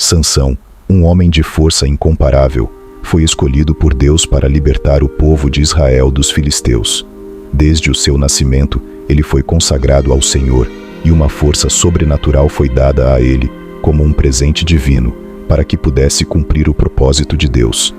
Sansão, um homem de força incomparável, foi escolhido por Deus para libertar o povo de Israel dos filisteus. Desde o seu nascimento, ele foi consagrado ao Senhor, e uma força sobrenatural foi dada a ele, como um presente divino, para que pudesse cumprir o propósito de Deus.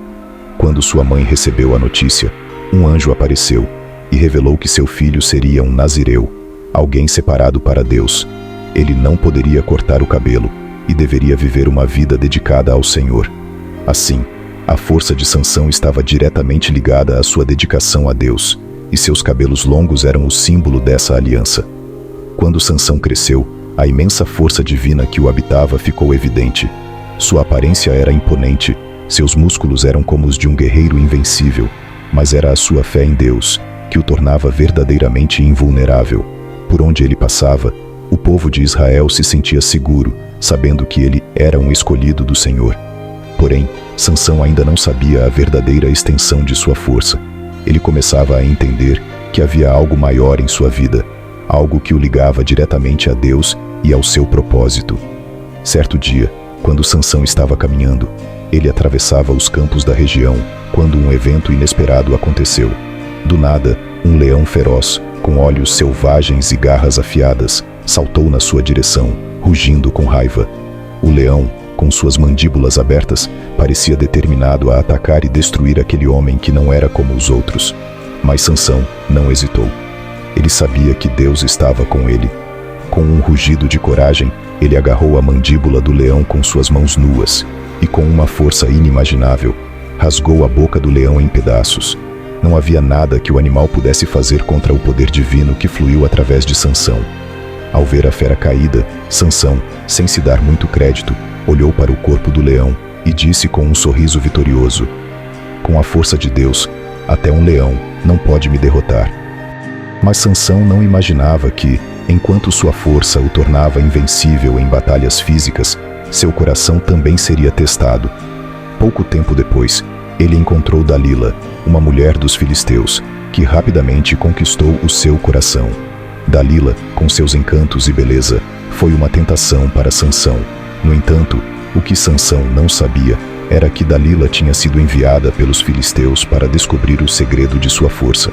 Quando sua mãe recebeu a notícia, um anjo apareceu e revelou que seu filho seria um nazireu, alguém separado para Deus. Ele não poderia cortar o cabelo e deveria viver uma vida dedicada ao Senhor. Assim, a força de Sansão estava diretamente ligada à sua dedicação a Deus, e seus cabelos longos eram o símbolo dessa aliança. Quando Sansão cresceu, a imensa força divina que o habitava ficou evidente. Sua aparência era imponente, seus músculos eram como os de um guerreiro invencível, mas era a sua fé em Deus que o tornava verdadeiramente invulnerável. Por onde ele passava, o povo de Israel se sentia seguro, sabendo que ele era um escolhido do Senhor. Porém, Sansão ainda não sabia a verdadeira extensão de sua força. Ele começava a entender que havia algo maior em sua vida, algo que o ligava diretamente a Deus e ao seu propósito. Certo dia, quando Sansão estava caminhando, ele atravessava os campos da região, quando um evento inesperado aconteceu. Do nada, um leão feroz, com olhos selvagens e garras afiadas, saltou na sua direção, rugindo com raiva. O leão, com suas mandíbulas abertas, parecia determinado a atacar e destruir aquele homem que não era como os outros. Mas Sansão não hesitou. Ele sabia que Deus estava com ele. Com um rugido de coragem, ele agarrou a mandíbula do leão com suas mãos nuas e, com uma força inimaginável, rasgou a boca do leão em pedaços. Não havia nada que o animal pudesse fazer contra o poder divino que fluiu através de Sansão. Ao ver a fera caída, Sansão, sem se dar muito crédito, olhou para o corpo do leão e disse com um sorriso vitorioso: "Com a força de Deus, até um leão não pode me derrotar." Mas Sansão não imaginava que, enquanto sua força o tornava invencível em batalhas físicas, seu coração também seria testado. Pouco tempo depois, ele encontrou Dalila, uma mulher dos filisteus, que rapidamente conquistou o seu coração. Dalila, com seus encantos e beleza, foi uma tentação para Sansão. No entanto, o que Sansão não sabia era que Dalila tinha sido enviada pelos filisteus para descobrir o segredo de sua força.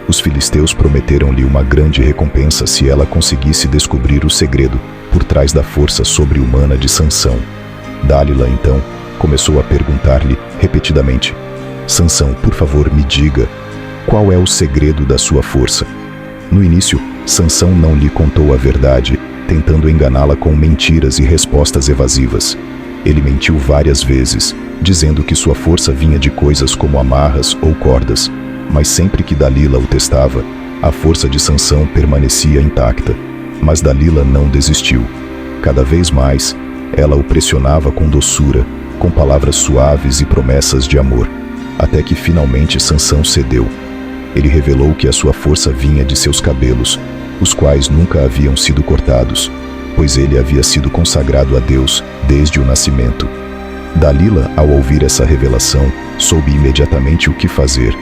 Os filisteus prometeram-lhe uma grande recompensa se ela conseguisse descobrir o segredo por trás da força sobre-humana de Sansão. Dalila, então, começou a perguntar-lhe repetidamente: "Sansão, por favor, me diga, qual é o segredo da sua força?" No início, Sansão não lhe contou a verdade, tentando enganá-la com mentiras e respostas evasivas. Ele mentiu várias vezes, dizendo que sua força vinha de coisas como amarras ou cordas, mas sempre que Dalila o testava, a força de Sansão permanecia intacta. Mas Dalila não desistiu. Cada vez mais, ela o pressionava com doçura, com palavras suaves e promessas de amor, até que finalmente Sansão cedeu. Ele revelou que a sua força vinha de seus cabelos, os quais nunca haviam sido cortados, pois ele havia sido consagrado a Deus desde o nascimento. Dalila, ao ouvir essa revelação, soube imediatamente o que fazer.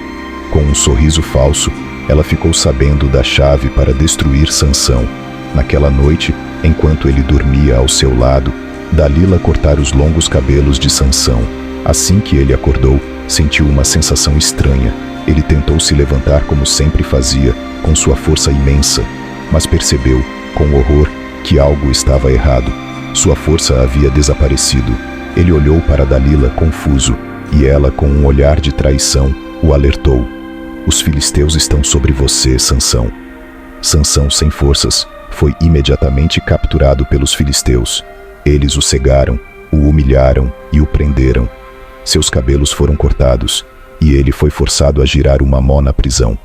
Com um sorriso falso, ela ficou sabendo da chave para destruir Sansão. Naquela noite, enquanto ele dormia ao seu lado, Dalila cortara os longos cabelos de Sansão. Assim que ele acordou, sentiu uma sensação estranha. Ele tentou se levantar como sempre fazia, com sua força imensa, mas percebeu, com horror, que algo estava errado. Sua força havia desaparecido. Ele olhou para Dalila confuso, e ela, com um olhar de traição, o alertou: "Os filisteus estão sobre você, Sansão." Sansão, sem forças, foi imediatamente capturado pelos filisteus. Eles o cegaram, o humilharam e o prenderam. Seus cabelos foram cortados, e ele foi forçado a girar uma mó na prisão.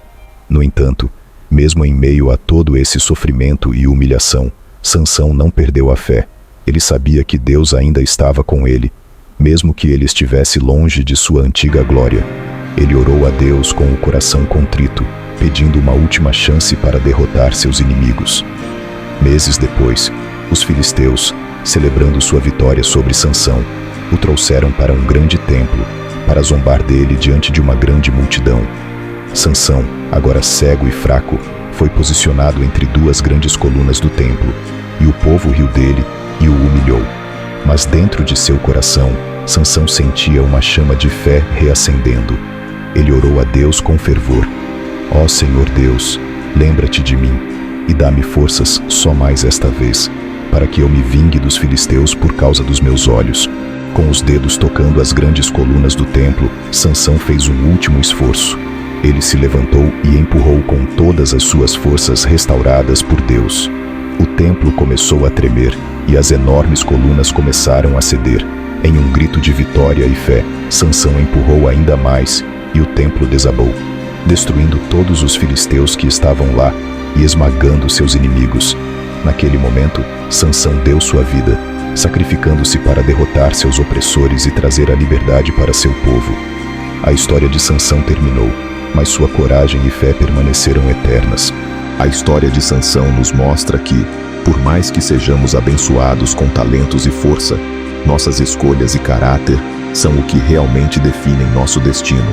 No entanto, mesmo em meio a todo esse sofrimento e humilhação, Sansão não perdeu a fé. Ele sabia que Deus ainda estava com ele, mesmo que ele estivesse longe de sua antiga glória. Ele orou a Deus com o coração contrito, pedindo uma última chance para derrotar seus inimigos. Meses depois, os filisteus, celebrando sua vitória sobre Sansão, o trouxeram para um grande templo, para zombar dele diante de uma grande multidão. Sansão, agora cego e fraco, foi posicionado entre duas grandes colunas do templo, e o povo riu dele e o humilhou. Mas dentro de seu coração, Sansão sentia uma chama de fé reacendendo. Ele orou a Deus com fervor. Ó Senhor Deus, lembra-te de mim e dá-me forças só mais esta vez, para que eu me vingue dos filisteus por causa dos meus olhos. Com os dedos tocando as grandes colunas do templo, Sansão fez um último esforço. Ele se levantou e empurrou com todas as suas forças restauradas por Deus. O templo começou a tremer e as enormes colunas começaram a ceder. Em um grito de vitória e fé, Sansão empurrou ainda mais e o templo desabou, destruindo todos os filisteus que estavam lá e esmagando seus inimigos. Naquele momento, Sansão deu sua vida, sacrificando-se para derrotar seus opressores e trazer a liberdade para seu povo. A história de Sansão terminou, mas sua coragem e fé permaneceram eternas. A história de Sansão nos mostra que, por mais que sejamos abençoados com talentos e força, nossas escolhas e caráter são o que realmente definem nosso destino.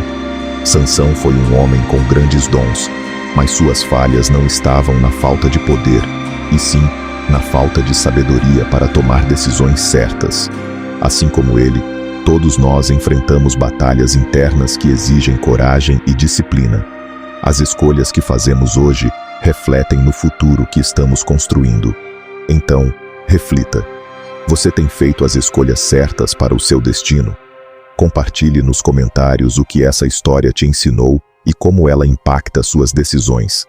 Sansão foi um homem com grandes dons, mas suas falhas não estavam na falta de poder, e sim na falta de sabedoria para tomar decisões certas. Assim como ele, todos nós enfrentamos batalhas internas que exigem coragem e disciplina. As escolhas que fazemos hoje refletem no futuro que estamos construindo. Então, reflita. Você tem feito as escolhas certas para o seu destino? Compartilhe nos comentários o que essa história te ensinou e como ela impacta suas decisões.